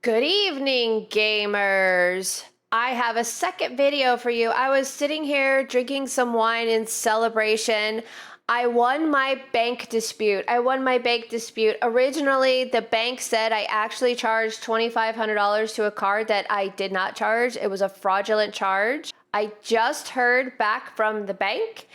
Good evening, gamers. I have a second video for you. I was sitting here drinking some wine in celebration. I won my bank dispute. Originally, the bank said I actually charged $2,500 to a card that I did not charge. It was a fraudulent charge. I just heard back from the bank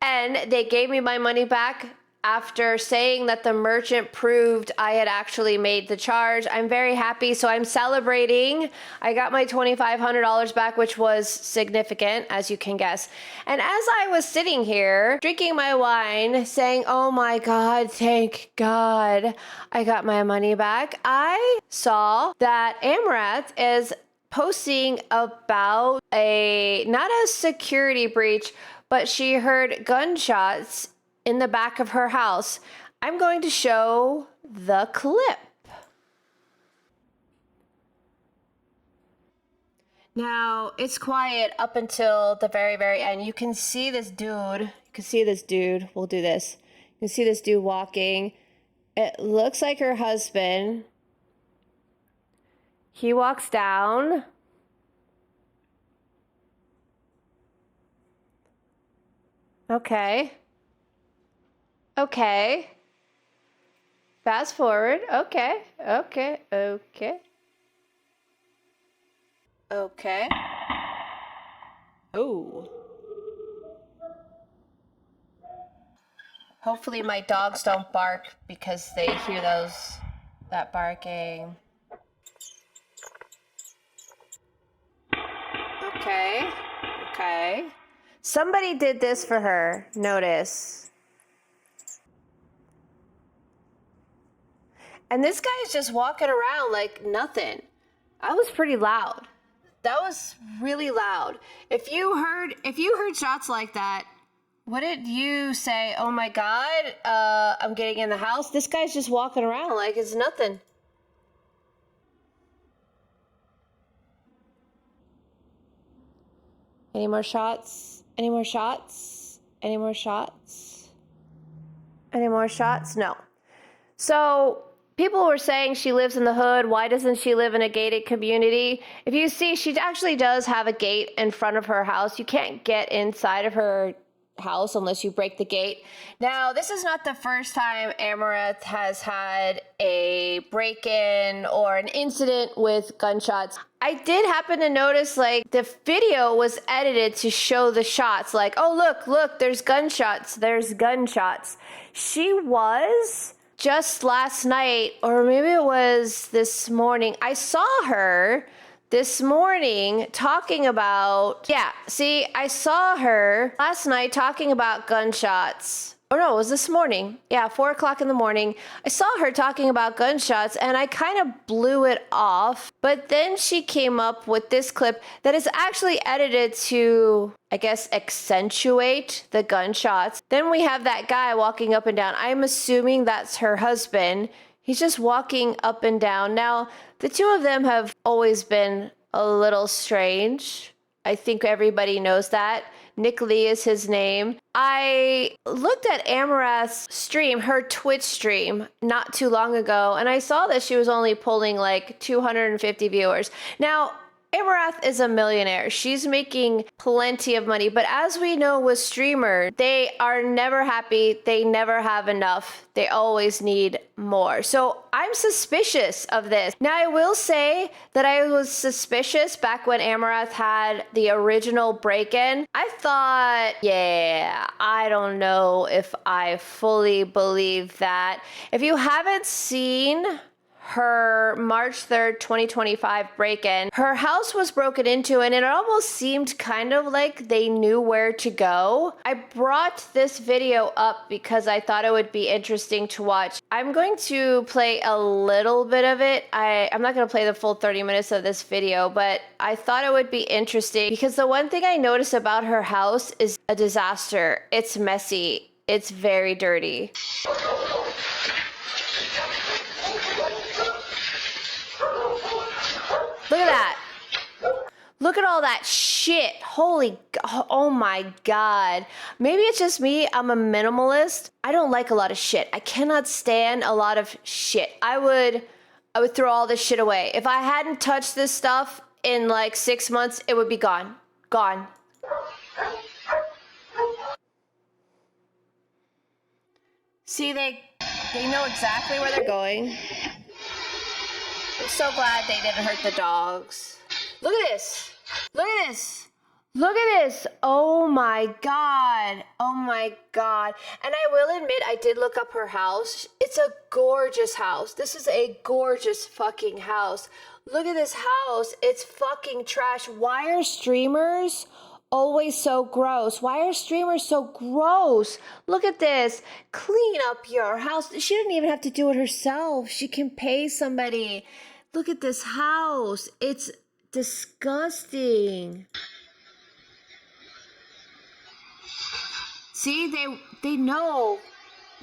and they gave me my money back after saying that the merchant proved I had actually made the charge. I'm very happy, so I'm celebrating. I got my $2,500 back, which was significant, as you can guess. And as I was sitting here, drinking my wine, saying, oh my God, thank God I got my money back, I saw that Amouranth is posting about not a security breach, but she heard gunshots in the back of her house. I'm going to show the clip. Now, it's quiet up until the very, very end. You can see this dude. We'll do this. You can see this dude walking. It looks like her husband. He walks down. Okay. Fast forward. Okay. Oh. Hopefully my dogs don't bark because they hear that barking. Okay. Somebody did this for her. Notice. And this guy is just walking around like nothing. I was pretty loud. That was really loud. If you heard shots like that, wouldn't you say, oh my God, I'm getting in the house? This guy's just walking around like it's nothing. Any more shots? No. So people were saying she lives in the hood. Why doesn't she live in a gated community? If you see, she actually does have a gate in front of her house. You can't get inside of her house unless you break the gate. Now, this is not the first time Amouranth has had a break-in or an incident with gunshots. I did happen to notice, like, the video was edited to show the shots. Like, oh, look, there's gunshots. She was just last night, or maybe it was this morning, I saw her this morning talking about, I saw her last night talking about gunshots. Or no, it was this morning. 4 o'clock in the morning. I saw her talking about gunshots and I kind of blew it off. But then she came up with this clip that is actually edited to, I guess, accentuate the gunshots. Then we have that guy walking up and down. I'm assuming that's her husband. He's just walking up and down. Now, the two of them have always been a little strange. I think everybody knows that. Nick Lee is his name. I looked at Amouranth's stream, her Twitch stream, not too long ago, and I saw that she was only pulling like 250 viewers. Now, Amouranth is a millionaire. She's making plenty of money, but as we know with streamers, they are never happy. They never have enough. They always need more. So I'm suspicious of this. Now, I will say that I was suspicious back when Amouranth had the original break-in. I thought, I don't know if I fully believe that. If you haven't seen her March 3rd, 2025 break-in, her house was broken into and it almost seemed kind of like they knew where to go. I brought this video up because I thought it would be interesting to watch. I'm going to play a little bit of it. I'm not going to play the full 30 minutes of this video, but I thought it would be interesting because the one thing I noticed about her house is a disaster. It's messy. It's very dirty. Look at that. Look at all that shit. Oh my God. Maybe it's just me. I'm a minimalist. I don't like a lot of shit. I cannot stand a lot of shit. I would I would throw all this shit away. If I hadn't touched this stuff in like 6 months, it would be gone. Gone. See, they know exactly where they're going. I'm so glad they didn't hurt the dogs. Look at this. Look at this. Look at this. Oh my God. Oh my God. And I will admit, I did look up her house. It's a gorgeous house. This is a gorgeous fucking house. Look at this house. It's fucking trash. Why are streamers always so gross? Why are streamers so gross? Look at this. Clean up your house. She didn't even have to do it herself. She can pay somebody. Look at this house. It's disgusting. See, they know.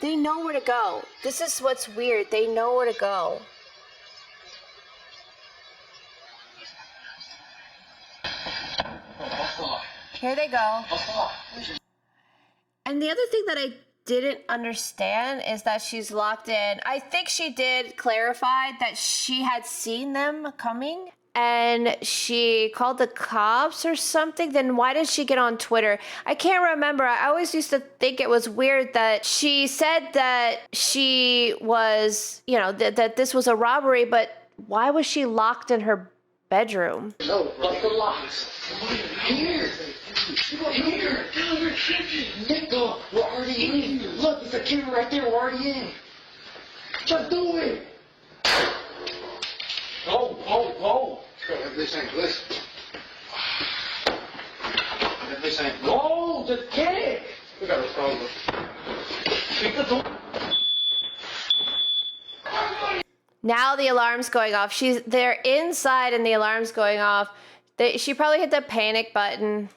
They know where to go. This is what's weird. They know where to go. Here they go. And the other thing that I didn't understand is that she's locked in. I think she did clarify that she had seen them coming and she called the cops or something. Then why did she get on Twitter? I can't remember. I always used to think it was weird that she said that she was, you know, that this was a robbery, but why was she locked in her bedroom? No, but the locks. Here. Here. Nick, we're already in. Look, there's a camera right there. We're already in. Just do it. Oh. If this ain't listen. If this ain't no, just get it. We got a problem. Keep the door. Now the alarm's going off. They're inside and the alarm's going off. She probably hit the panic button.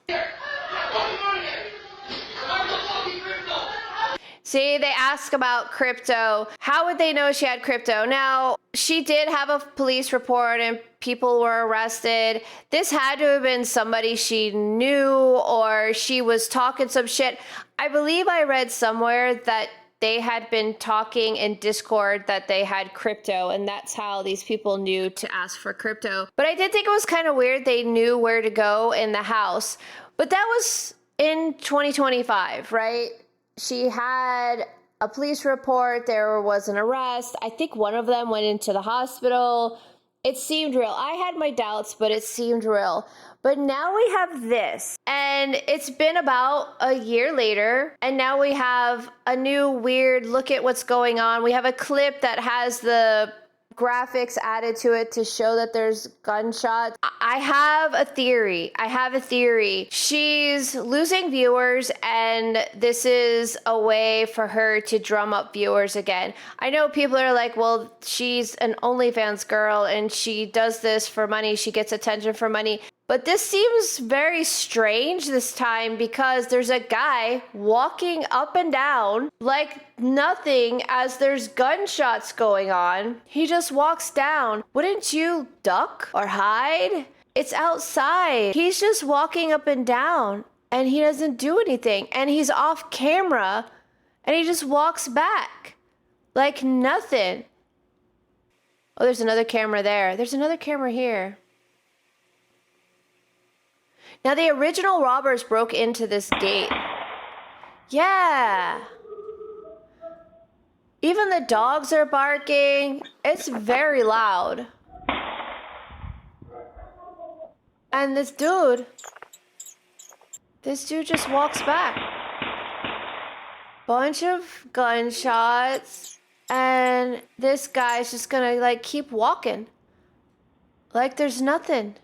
See, they ask about crypto. How would they know she had crypto? Now, she did have a police report and people were arrested. This had to have been somebody she knew or she was talking some shit. I believe I read somewhere that they had been talking in Discord that they had crypto, and that's how these people knew to ask for crypto. But I did think it was kind of weird they knew where to go in the house. But that was in 2025, right? She had a police report. There was an arrest. I think one of them went into the hospital. It seemed real. I had my doubts, but it seemed real. But now we have this, and it's been about a year later, and now we have a new weird look at what's going on. We have a clip that has the graphics added to it to show that there's gunshots. I have a theory. She's losing viewers, and this is a way for her to drum up viewers again. I know people are like, well, she's an OnlyFans girl, and she does this for money. She gets attention for money. But this seems very strange this time because there's a guy walking up and down like nothing as there's gunshots going on. He just walks down. Wouldn't you duck or hide? It's outside. He's just walking up and down and he doesn't do anything. And he's off camera and he just walks back like nothing. Oh, there's another camera there. There's another camera here. Now, the original robbers broke into this gate. Yeah. Even the dogs are barking. It's very loud. And this dude just walks back. Bunch of gunshots. And this guy's just gonna, like, keep walking. Like there's nothing.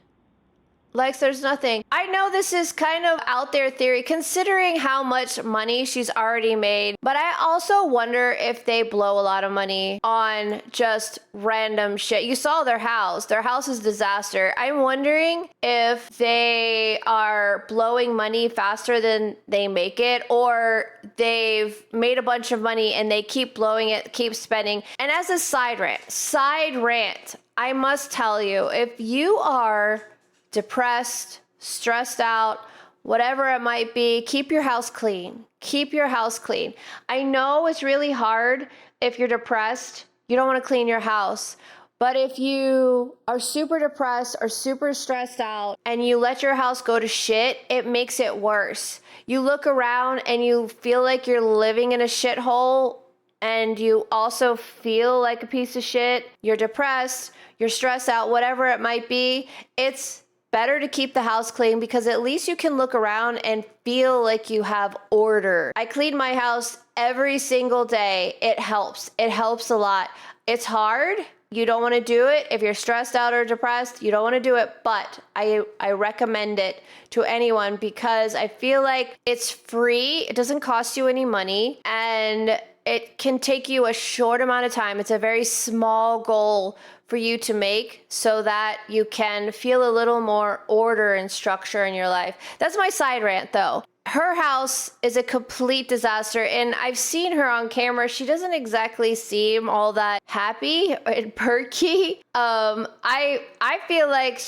I know this is kind of out there theory considering how much money she's already made, but I also wonder if they blow a lot of money on just random shit. You saw their house. Their house is a disaster. I'm wondering if they are blowing money faster than they make it, or they've made a bunch of money and they keep blowing it, keep spending. And as a side rant, I must tell you, if you are depressed, stressed out, whatever it might be, keep your house clean. Keep your house clean. I know it's really hard if you're depressed. You don't want to clean your house. But if you are super depressed or super stressed out and you let your house go to shit, it makes it worse. You look around and you feel like you're living in a shithole, and you also feel like a piece of shit. You're depressed, you're stressed out, whatever it might be. It's better to keep the house clean because at least you can look around and feel like you have order. I clean my house every single day. It helps. It helps a lot. It's hard. You don't want to do it. If you're stressed out or depressed, you don't want to do it, but I recommend it to anyone because I feel like it's free. It doesn't cost you any money, and it can take you a short amount of time. It's a very small goal for you to make so that you can feel a little more order and structure in your life. That's my side rant though. Her house is a complete disaster, and I've seen her on camera. She doesn't exactly seem all that happy and perky. I feel like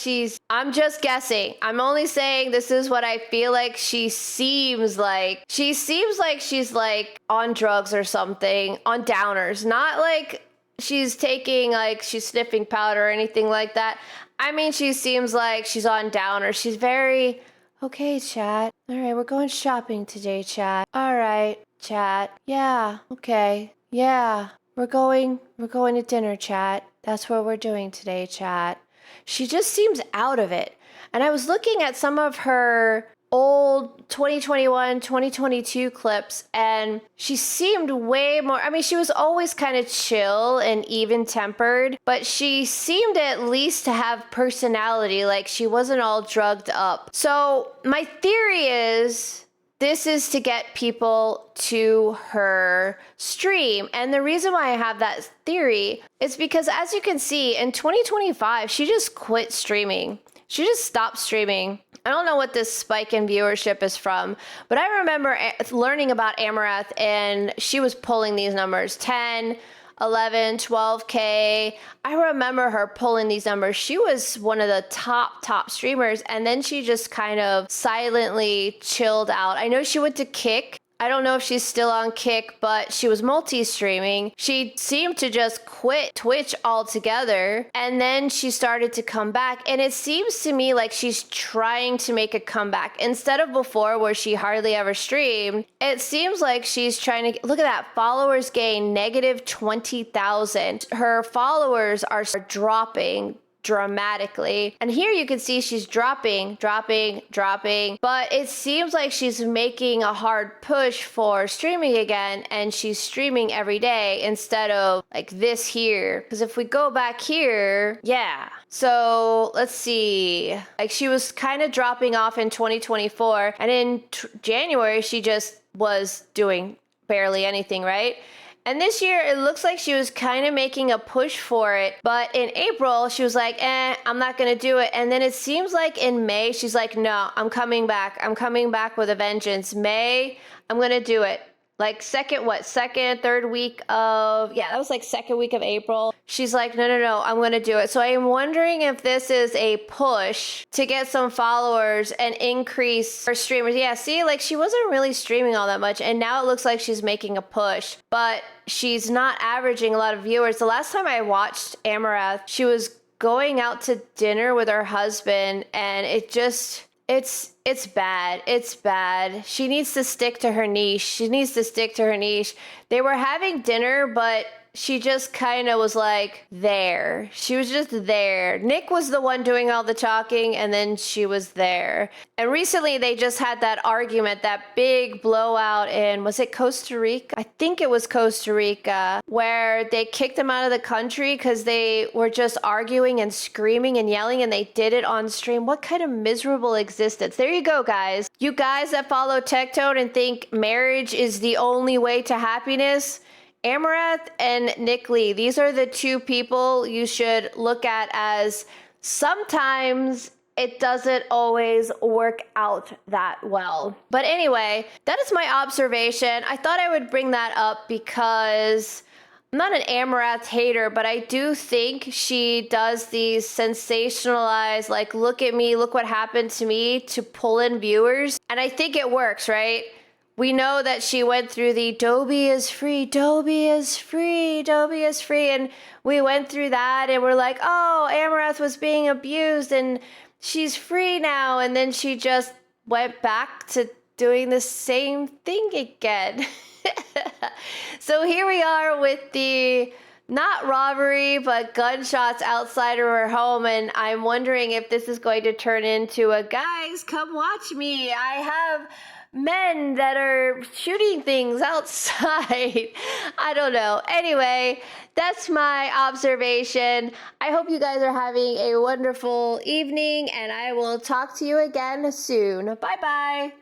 I'm just guessing. I'm only saying this is what I feel like she seems like. She seems like she's like on drugs or something, on downers, not like she's taking, like she's sniffing powder or anything like that. I mean, she seems like she's on downers. She's very... Okay, chat. All right, we're going shopping today, chat. All right, chat. Yeah, okay. Yeah, we're going to dinner, chat. That's what we're doing today, chat. She just seems out of it. And I was looking at some of her old 2021, 2022 clips, and she seemed way more, I mean, she was always kind of chill and even-tempered, but she seemed at least to have personality, like she wasn't all drugged up. So my theory is this is to get people to her stream. And the reason why I have that theory is because, as you can see, in 2025, she just quit streaming. She just stopped streaming. I don't know what this spike in viewership is from, but I remember learning about Amouranth, and she was pulling these numbers, 10, 11, 12K. I remember her pulling these numbers. She was one of the top streamers, and then she just kind of silently chilled out. I know she went to Kick. I don't know if she's still on Kick, but she was multi-streaming. She seemed to just quit Twitch altogether, and then she started to come back, and it seems to me like she's trying to make a comeback. Instead of before where she hardly ever streamed, it seems like she's trying to... Look at that, followers gain negative 20,000. Her followers are dropping dramatically. And here you can see she's dropping, but it seems like she's making a hard push for streaming again, and she's streaming every day instead of like this here. Because if we go back here, yeah. So let's see, like she was kind of dropping off in 2024, and in January she just was doing barely anything, right? And this year, it looks like she was kind of making a push for it. But in April, she was like, I'm not going to do it. And then it seems like in May, she's like, no, I'm coming back. I'm coming back with a vengeance. May, I'm going to do it. Like third week of, yeah, that was like second week of April. She's like, no, I'm going to do it. So I am wondering if this is a push to get some followers and increase her streamers. Yeah, see, like she wasn't really streaming all that much, and now it looks like she's making a push, but she's not averaging a lot of viewers. The last time I watched Amouranth, she was going out to dinner with her husband, and it just... It's bad. It's bad. She needs to stick to her niche. They were having dinner, but she just kind of was like there. She was just there. Nick was the one doing all the talking, and then she was there. And recently they just had that argument, that big blowout in, was it Costa Rica? I think it was Costa Rica, where they kicked them out of the country because they were just arguing and screaming and yelling, and they did it on stream. What kind of miserable existence? There you go, guys. You guys that follow Tectone and think marriage is the only way to happiness, Amouranth and Nick Lee, these are the two people you should look at, as sometimes it doesn't always work out that well. But anyway, that is my observation. I thought I would bring that up because I'm not an Amouranth hater, but I do think she does these sensationalized, like, look at me, look what happened to me, to pull in viewers. And I think it works, right? we know that she went through the Dobie is free, Dobie is free, Dobie is free. And we went through that and we're like, oh, Amouranth was being abused and she's free now. And then she just went back to doing the same thing again. So here we are with the not robbery, but gunshots outside of her home. And I'm wondering if this is going to turn into a guys, come watch me. I have men that are shooting things outside. I don't know. Anyway, that's my observation. I hope you guys are having a wonderful evening and I will talk to you again soon. Bye bye.